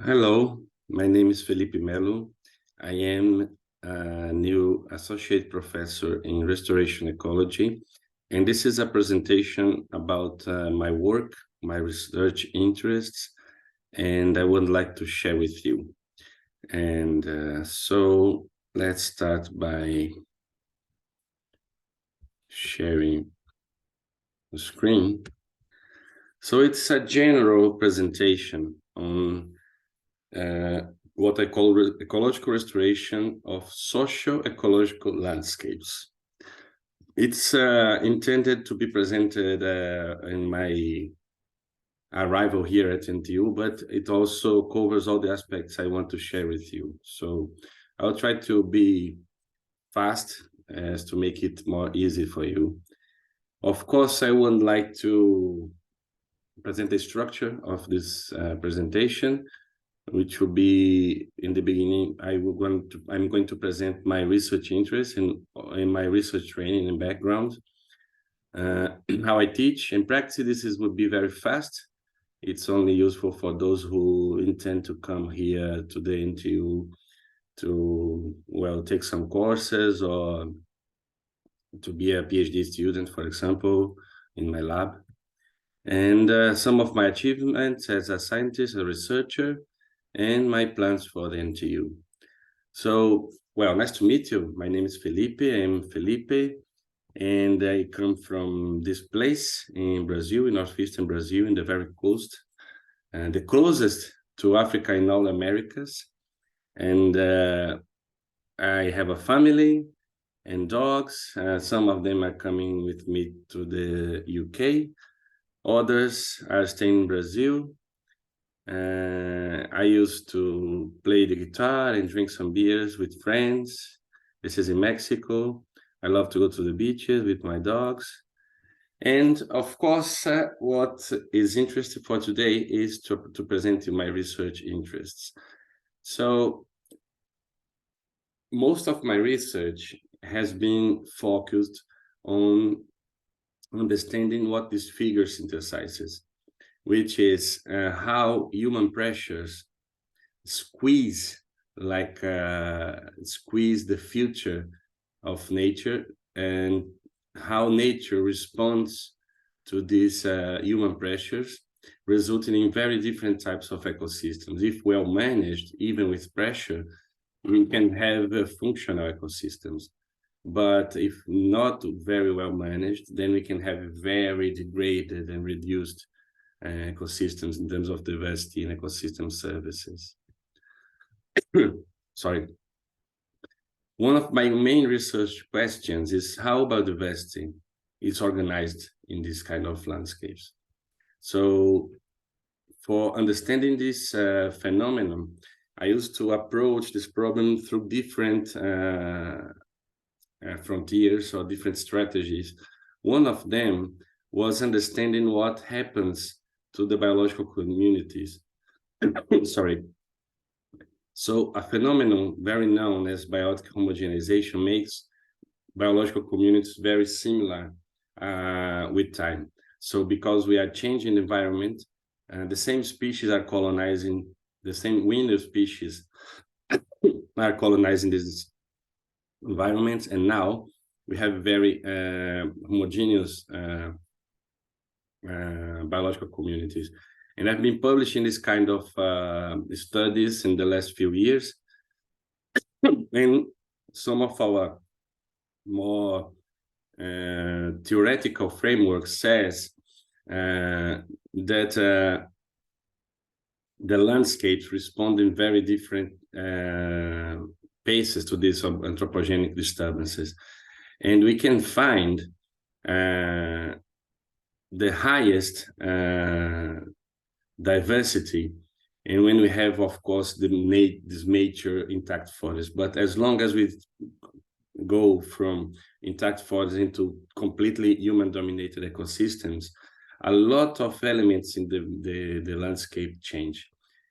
Hello, my name is Felipe Melo. I am a new associate professor in restoration ecology, and this is a presentation about my work, my research interests, and I would like to share with you. And so let's start by sharing the screen. So it's a general presentation on what I call ecological restoration of socio-ecological landscapes. It's intended to be presented in my arrival here at NTU, but it also covers all the aspects I want to share with you. So I'll try to be fast as to make it more easy for you. Of course, I would like to present the structure of this presentation, which will be in the beginning. I'm going to present my research interests in my research training and background, how I teach and practice. This would be very fast. It's only useful for those who intend to come here to the NTU to, well, take some courses or to be a PhD student, for example, in my lab. And some of my achievements as a scientist, a researcher, and my plans for the NTU. So, well, nice to meet you. My name is Felipe. I'm Felipe, and I come from this place in Brazil, in northeastern Brazil, in the very coast, and the closest to Africa in all Americas. And I have a family and dogs. Some of them are coming with me to the UK. Others are staying in Brazil. I used to play the guitar and drink some beers with friends. This is in Mexico. I love to go to the beaches with my dogs. And of course, what is interesting for today is to present you my research interests. So most of my research has been focused on understanding what this figure synthesizes, which is how human pressures squeeze the future of nature, and how nature responds to these human pressures, resulting in very different types of ecosystems. If well managed, even with pressure, we can have functional ecosystems. But if not very well managed, then we can have very degraded and reduced ecosystems in terms of diversity and ecosystem services. Sorry. One of my main research questions is how biodiversity is organized in this kind of landscapes. So for understanding this phenomenon, I used to approach this problem through different frontiers or different strategies. One of them was understanding what happens to the biological communities. Sorry. So a phenomenon very known as biotic homogenization makes biological communities very similar with time. So because we are changing the environment, the same species are colonizing, the same window species are colonizing these environments, and now we have very homogeneous biological communities. And I've been publishing this kind of studies in the last few years. And some of our more theoretical framework says that the landscapes respond in very different paces to these anthropogenic disturbances. And we can find the highest diversity, and when we have, of course, this mature intact forest. But as long as we go from intact forest into completely human-dominated ecosystems, a lot of elements in the landscape change.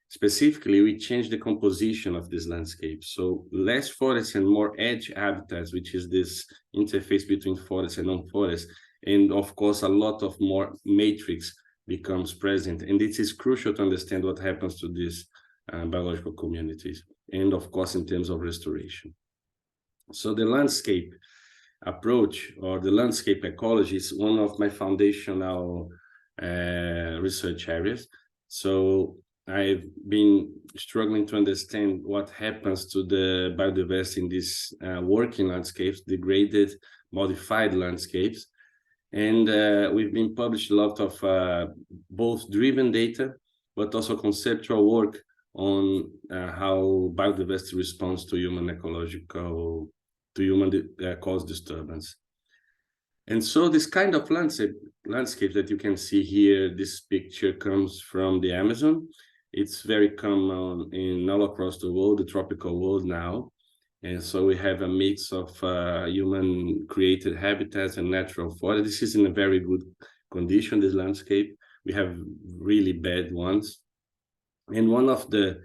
Specifically, we change the composition of this landscape. So less forests and more edge habitats, which is this interface between forest and non-forest. And of course, a lot of more matrix becomes present. And it is crucial to understand what happens to this biological communities, and of course in terms of restoration. So the landscape approach, or the landscape ecology, is one of my foundational research areas. So I've been struggling to understand what happens to the biodiversity in these working landscapes, degraded, modified landscapes. And we've been published a lot of both driven data, but also conceptual work on how biodiversity responds to human caused disturbance. And so this kind of landscape that you can see here, this picture comes from the Amazon. It's very common in all across the world, the tropical world now. And so we have a mix of human-created habitats and natural forest. This is in a very good condition, this landscape. We have really bad ones. And one of the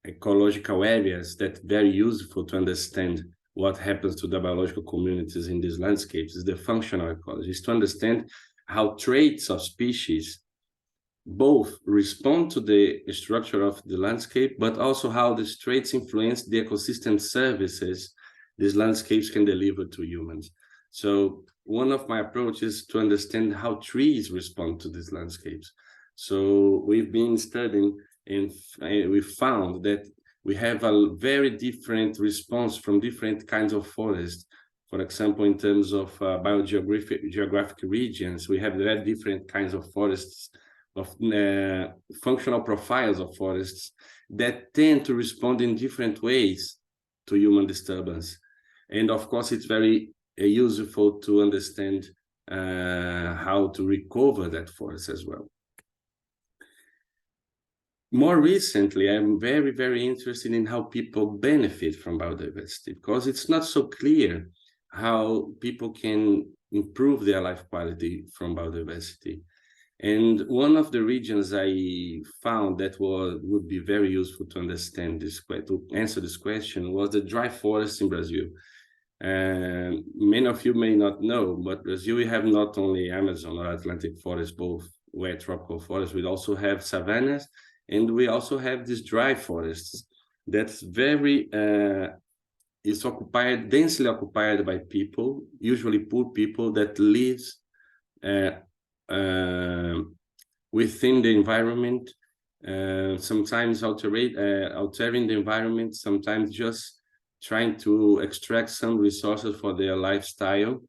ecological areas that very useful to understand what happens to the biological communities in these landscapes is the functional ecology, is to understand how traits of species both respond to the structure of the landscape, but also how these traits influence the ecosystem services these landscapes can deliver to humans. So one of my approaches is to understand how trees respond to these landscapes. So we've been studying, and we found that we have a very different response from different kinds of forests. For example, in terms of geographic regions, we have very different kinds of forests, of functional profiles of forests that tend to respond in different ways to human disturbance. And of course, it's very useful to understand how to recover that forest as well. More recently, I'm very, very interested in how people benefit from biodiversity, because it's not so clear how people can improve their life quality from biodiversity. And one of the regions I found that would be very useful to understand this, to answer this question, was the dry forest in Brazil. And many of you may not know, but Brazil, we have not only Amazon or Atlantic forest, both wet tropical forests, we also have savannas, and we also have these dry forests that's very is occupied, densely occupied by people, usually poor people that lives within the environment, sometimes altering the environment, sometimes just trying to extract some resources for their lifestyle.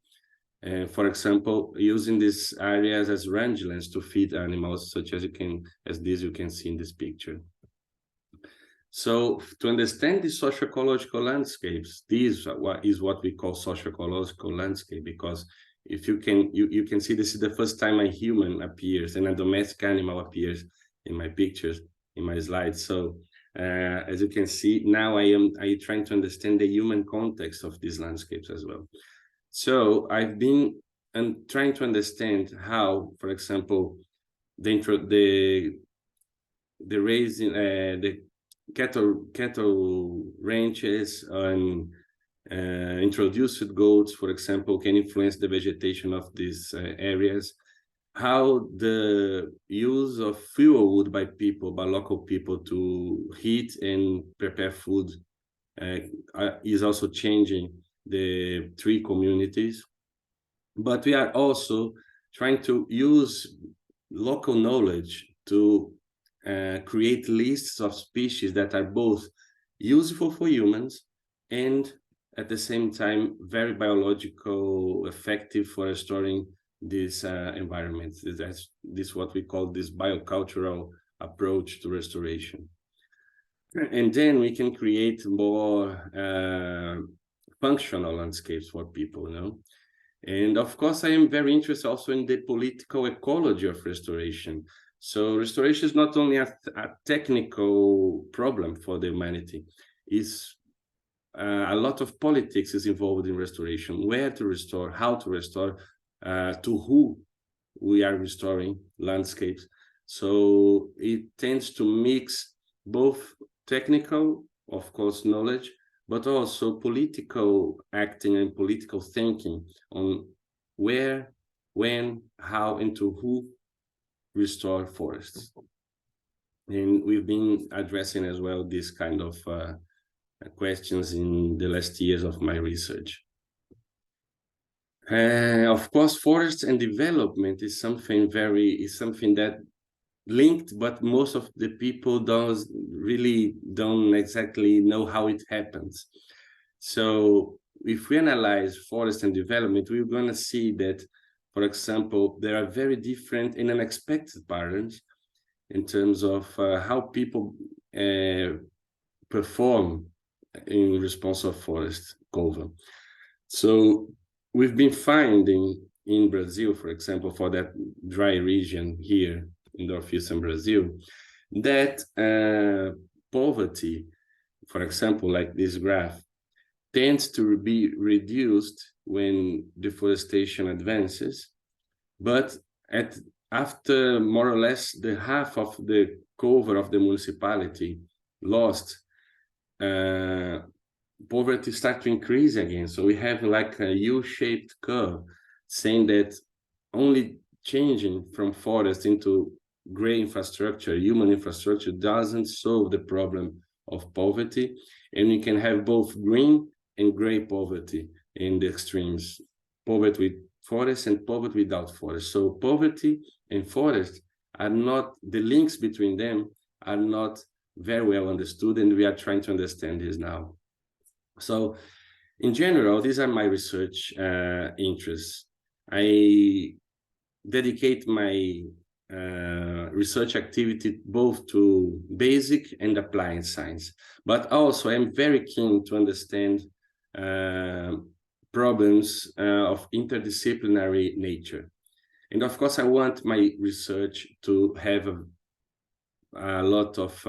For example, using these areas as rangelands to feed animals, such as you can see in this picture. So to understand the socio-ecological landscapes, this is what we call socio-ecological landscape, because if you can see, this is the first time a human appears and a domestic animal appears in my pictures, in my slides. So as you can see, now I am trying to understand the human context of these landscapes as well. So I've been trying to understand how, for example, the raising the cattle ranches and introduced goats, for example, can influence the vegetation of these areas. How the use of fuel wood by local people to heat and prepare food is also changing the tree communities. But we are also trying to use local knowledge to create lists of species that are both useful for humans and at the same time very biological, effective for restoring these environments. This is what we call this biocultural approach to restoration. And then we can create more functional landscapes for people, you know. And of course, I am very interested also in the political ecology of restoration. So restoration is not only a technical problem for the humanity, it's a lot of politics is involved in restoration, where to restore, how to restore, to who we are restoring landscapes. So it tends to mix both technical, of course, knowledge, but also political acting and political thinking on where, when, how, and to who restore forests. And we've been addressing as well this kind of questions in the last years of my research. Of course, forests and development is something that linked, but most of the people don't exactly know how it happens. So if we analyze forest and development, we're going to see that, for example, there are very different and unexpected patterns in terms of how people perform in response of forest cover. So we've been finding in Brazil, for example, for that dry region here in northeastern Brazil, that poverty, for example, like this graph, tends to be reduced when deforestation advances, but after more or less the half of the cover of the municipality lost, poverty start to increase again. So we have like a U-shaped curve saying that only changing from forest into gray infrastructure, human infrastructure, doesn't solve the problem of poverty. And we can have both green and gray poverty in the extremes, poverty with forest and poverty without forest. So poverty and forest are not, the links between them are not very well understood, and we are trying to understand this now. So in general, these are my research interests. I dedicate my research activity both to basic and applied science, but also I'm very keen to understand problems of interdisciplinary nature. And of course, I want my research to have a lot of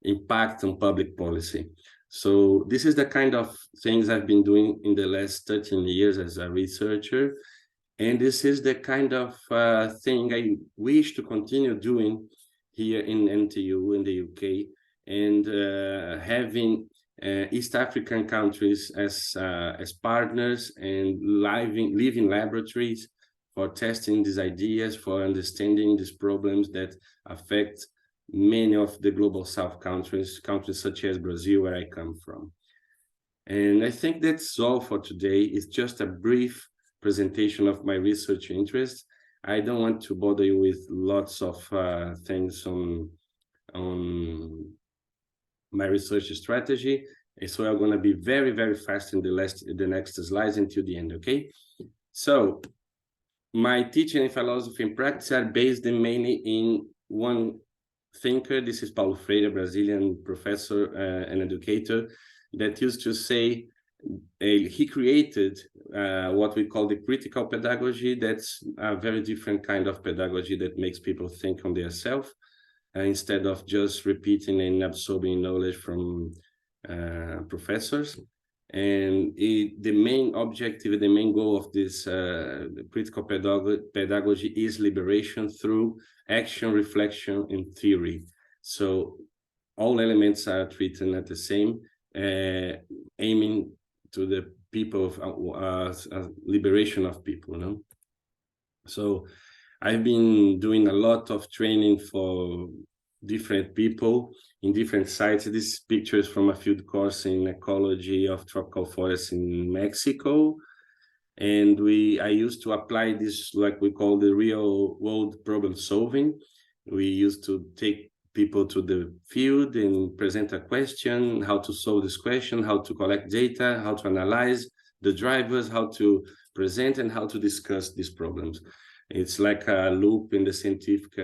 impact on public policy. So this is the kind of things I've been doing in the last 13 years as a researcher. And this is the kind of thing I wish to continue doing here in NTU in the UK, and having East African countries as partners and living laboratories for testing these ideas, for understanding these problems that affect many of the global South countries such as Brazil, where I come from. And I think that's all for today. It's just a brief presentation of my research interests. I don't want to bother you with lots of things on my research strategy. So I'm going to be very, very fast in the next slides until the end, okay? So my teaching and philosophy and practice are based mainly in one thinker. This is Paulo Freire, Brazilian professor and educator, that used to say, he created what we call the critical pedagogy. That's a very different kind of pedagogy that makes people think on themselves instead of just repeating and absorbing knowledge from professors. And the main objective, the main goal of this critical pedagogy is liberation through action, reflection, and theory. So all elements are treated at the same, aiming to the people of liberation of people, you know? So I've been doing a lot of training for different people in different sites. This picture is from a field course in ecology of tropical forests in Mexico. And I used to apply this, like we call the real world problem solving. We used to take people to the field and present a question, how to solve this question, how to collect data, how to analyze the drivers, how to present, and how to discuss these problems. It's like a loop in the scientific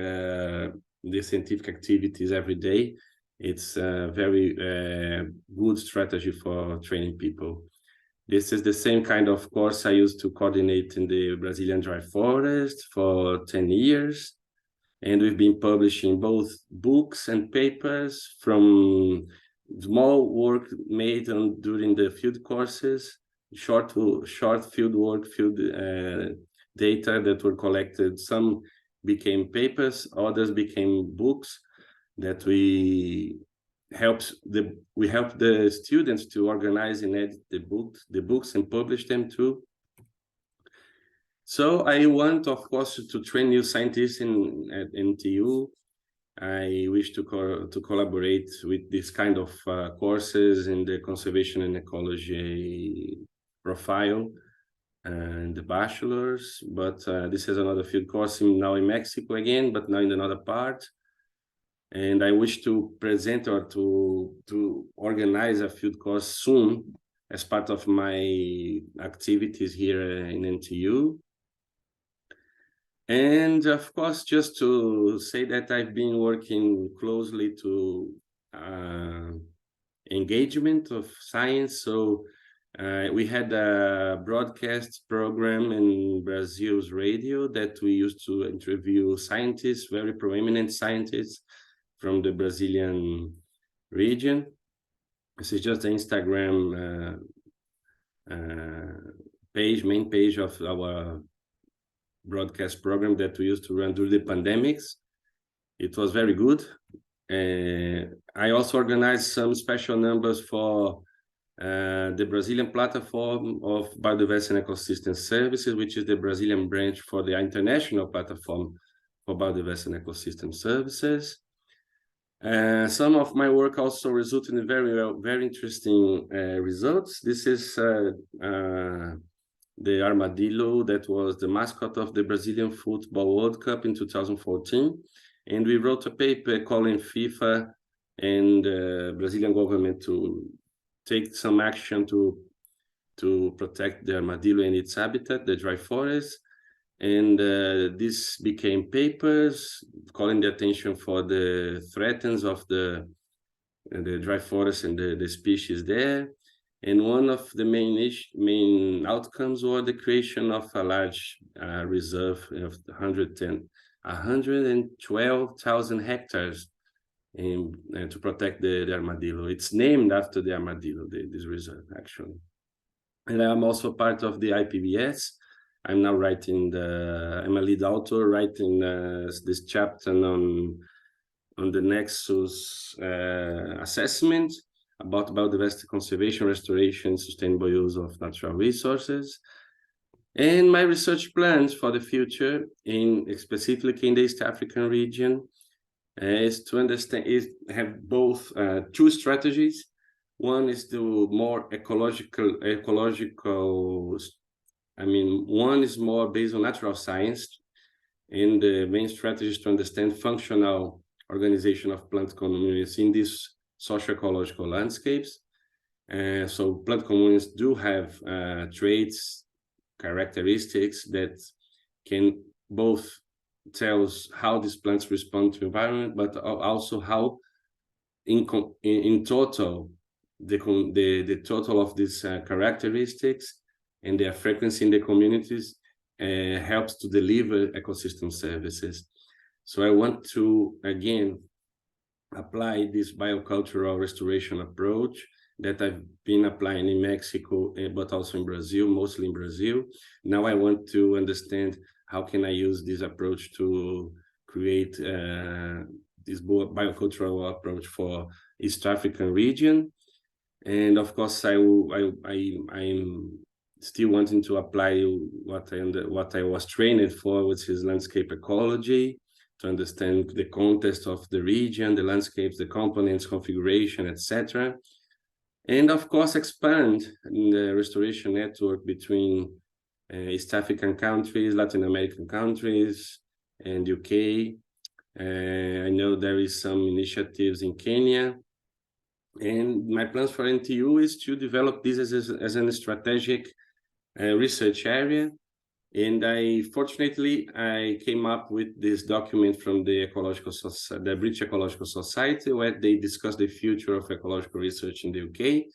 activities every day. It's a very good strategy for training people. This is the same kind of course I used to coordinate in the Brazilian dry forest for 10 years. And we've been publishing both books and papers from small work made during the field courses, short field work, data that were collected. Some became papers, others became books that we helped the students to organize and edit the books and publish them too. So I want, of course, to train new scientists at NTU, I wish to collaborate with this kind of courses in the conservation and ecology profile and the bachelor's, but this is another field course now in Mexico again, but now in another part. And I wish to present or to organize a field course soon as part of my activities here in NTU. And of course, just to say that I've been working closely to engagement of science. So we had a broadcast program in Brazil's radio that we used to interview scientists, very prominent scientists from the Brazilian region. This is just the Instagram main page of our broadcast program that we used to run during the pandemics. It was very good. I also organized some special numbers for the Brazilian platform of biodiversity and ecosystem services, which is the Brazilian branch for the international platform for biodiversity and ecosystem services. Some of my work also resulted in very interesting results. This is the armadillo that was the mascot of the Brazilian Football World Cup in 2014. And we wrote a paper calling FIFA and the Brazilian government to take some action to protect the armadillo and its habitat, the dry forest. And this became papers calling the attention for the threats of the dry forest and the species there. And one of the main outcomes was the creation of a large reserve of 112,000 hectares to protect the armadillo. It's named after the armadillo, this reserve, actually. And I'm also part of the IPBS. I'm now writing I'm a lead author writing this chapter on the Nexus assessment about biodiversity conservation, restoration, sustainable use of natural resources. And my research plans for the future, specifically in the East African region, is to have both two strategies. One is the more ecological. One is more based on natural science, and the main strategy is to understand functional organization of plant communities in these socio-ecological landscapes. So plant communities do have traits, characteristics that can both tell us how these plants respond to environment, but also how in total, the total of these characteristics and their frequency in the communities helps to deliver ecosystem services. So I want to, again, apply this biocultural restoration approach that I've been applying in Mexico, but also in Brazil, mostly in Brazil. Now I want to understand how can I use this approach to create this biocultural approach for East African region. And of course, I'm still wanting to apply what I was trained for, which is landscape ecology, to understand the context of the region, the landscapes, the components, configuration, etc. And of course, expand the restoration network between East African countries, Latin American countries, and UK. I know there is some initiatives in Kenya. And my plans for NTU is to develop this as a strategic research area. And fortunately, I came up with this document from the British Ecological Society, where they discuss the future of ecological research in the UK.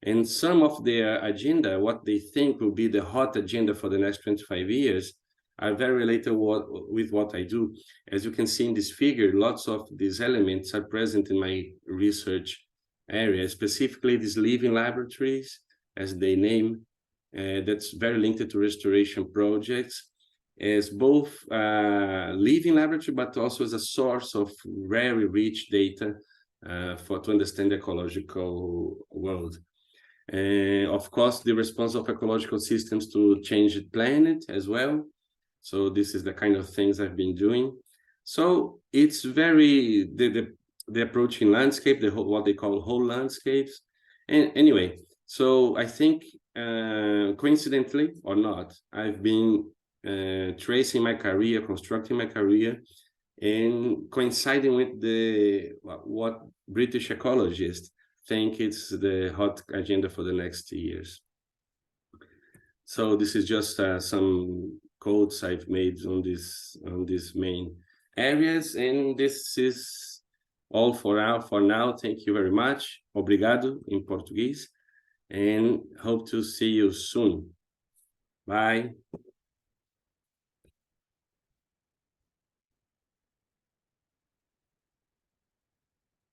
And some of their agenda, what they think will be the hot agenda for the next 25 years, are very related with what I do. As you can see in this figure, lots of these elements are present in my research area, specifically these living laboratories, as they name, that's very linked to restoration projects, as both living laboratory, but also as a source of very rich data to understand the ecological world. Of course, the response of ecological systems to change the planet as well. So this is the kind of things I've been doing. So it's very the approaching landscape, what they call whole landscapes. And anyway, so I think coincidentally or not, I've been tracing my career, constructing my career, and coinciding with the what British ecologists think it's the hot agenda for the next years. So this is just some codes I've made on these main areas, and this is all for now. For now, thank you very much. Obrigado in Portuguese, and hope to see you soon. Bye.